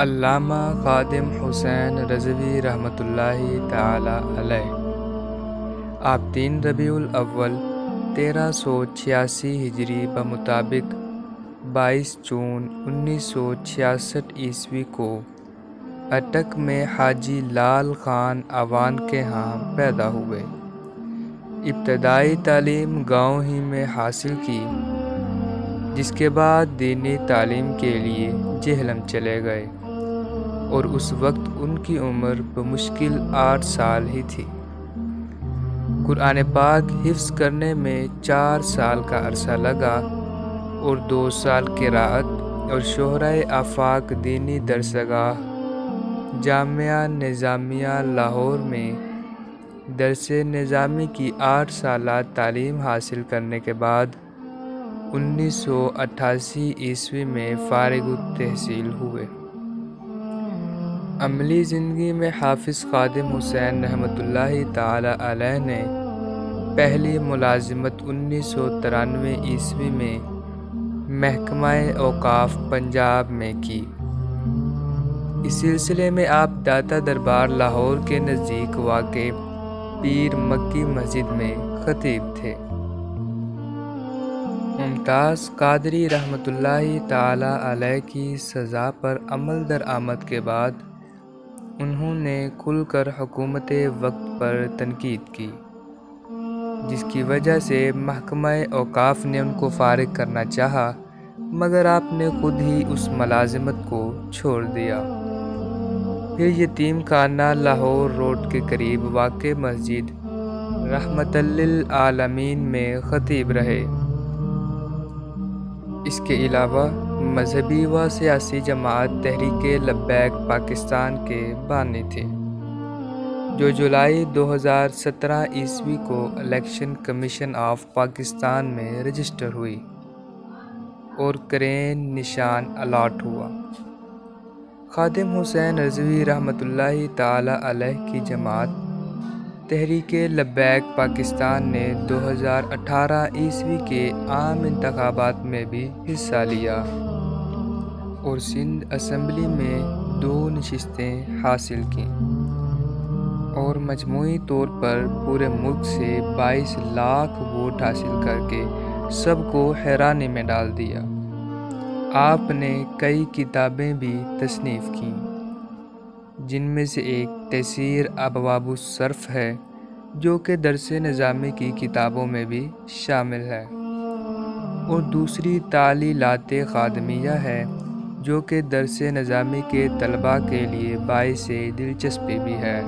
علامہ خادم حسین رضوی رحمۃ اللہ تعالی علیہ۔ آپ 3 ربیع الاول 1386 ہجری بمطابق 22 جون 1966 عیسوی کو اٹک میں حاجی لال خان عوان کے ہاں پیدا ہوئے۔ ابتدائی تعلیم گاؤں ہی میں حاصل کی، جس کے بعد دینی تعلیم کے لیے جہلم چلے گئے اور اس وقت ان کی عمر بمشکل 8 سال ہی تھی۔ قرآن پاک حفظ کرنے میں 4 سال کا عرصہ لگا اور 2 سال قراءت اور شہرۂ آفاق دینی درسگاہ جامعہ نظامیہ لاہور میں درس نظامی کی 8 سالہ تعلیم حاصل کرنے کے بعد 1988 عیسوی میں فارغ التحصیل ہوئے۔ عملی زندگی میں حافظ خادم حسین رحمۃ اللہ تعالی علیہ نے پہلی ملازمت 1993 عیسوی میں محکمہ اوقاف پنجاب میں کی۔ اس سلسلے میں آپ داتا دربار لاہور کے نزدیک واقع پیر مکی مسجد میں خطیب تھے۔ ممتاز قادری رحمۃ اللہ تعالی علیہ کی سزا پر عمل درآمد کے بعد انہوں نے کھل کر حکومت وقت پر تنقید کی، جس کی وجہ سے محکمہ اوقاف نے ان کو فارغ کرنا چاہا، مگر آپ نے خود ہی اس ملازمت کو چھوڑ دیا۔ پھر یتیم خانہ لاہور روڈ کے قریب واقع مسجد رحمت للعالمین میں خطیب رہے۔ اس کے علاوہ مذہبی و سیاسی جماعت تحریک لبیک پاکستان کے بانی تھے، جو جولائی 2017 عیسوی کو الیکشن کمیشن آف پاکستان میں رجسٹر ہوئی اور کرین نشان الاٹ ہوا۔ خادم حسین رضوی رحمۃ اللہ تعالی علیہ کی جماعت تحریک لبیک پاکستان نے 2018 عیسوی کے عام انتخابات میں بھی حصہ لیا اور سندھ اسمبلی میں 2 نشستیں حاصل کیں اور مجموعی طور پر پورے ملک سے 22 لاکھ ووٹ حاصل کر کے سب کو حیرانی میں ڈال دیا۔ آپ نے کئی کتابیں بھی تصنیف کیں، جن میں سے ایک تیسیر ابواب الصرف ہے، جو کہ درس نظامی کی کتابوں میں بھی شامل ہے، اور دوسری تعلیلات خادمیہ ہے، جو کہ درس نظامی کے طلباء کے لیے باعث دلچسپی بھی ہے۔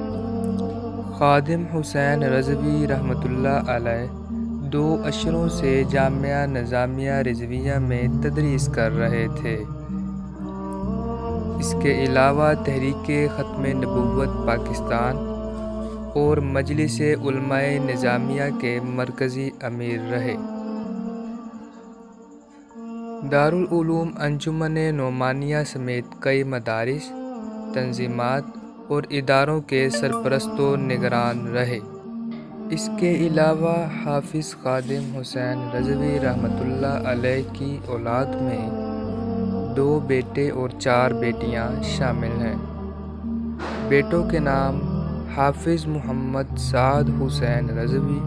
خادم حسین رضوی رحمۃ اللہ علیہ 2 عشروں سے جامعہ نظامیہ رضویہ میں تدریس کر رہے تھے۔ اس کے علاوہ تحریک ختم نبوت پاکستان اور مجلس علماء نظامیہ کے مرکزی امیر رہے۔ دارالعلوم انجمن نعمانیہ سمیت کئی مدارس، تنظیمات اور اداروں کے سرپرست و نگران رہے۔ اس کے علاوہ حافظ خادم حسین رضوی رحمۃ اللہ علیہ کی اولاد میں 2 بیٹے اور 4 بیٹیاں شامل ہیں۔ بیٹوں کے نام حافظ محمد سعد حسین رضوی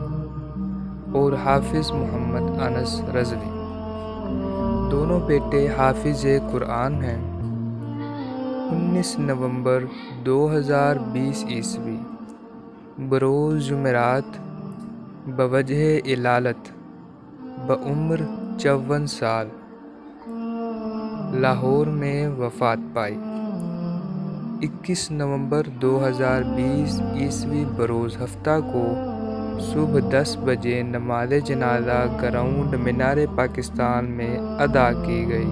اور حافظ محمد انس رضوی۔ دونوں بیٹے حافظ قرآن ہیں۔ 19 نومبر 2020 عیسوی بروز جمعرات بوجہ علالت بعمر 54 سال لاہور میں وفات پائی۔ 21 نومبر 2020 عیسوی بروز ہفتہ کو صبح 10 بجے نماز جنازہ گراؤنڈ مینار پاکستان میں ادا کی گئی۔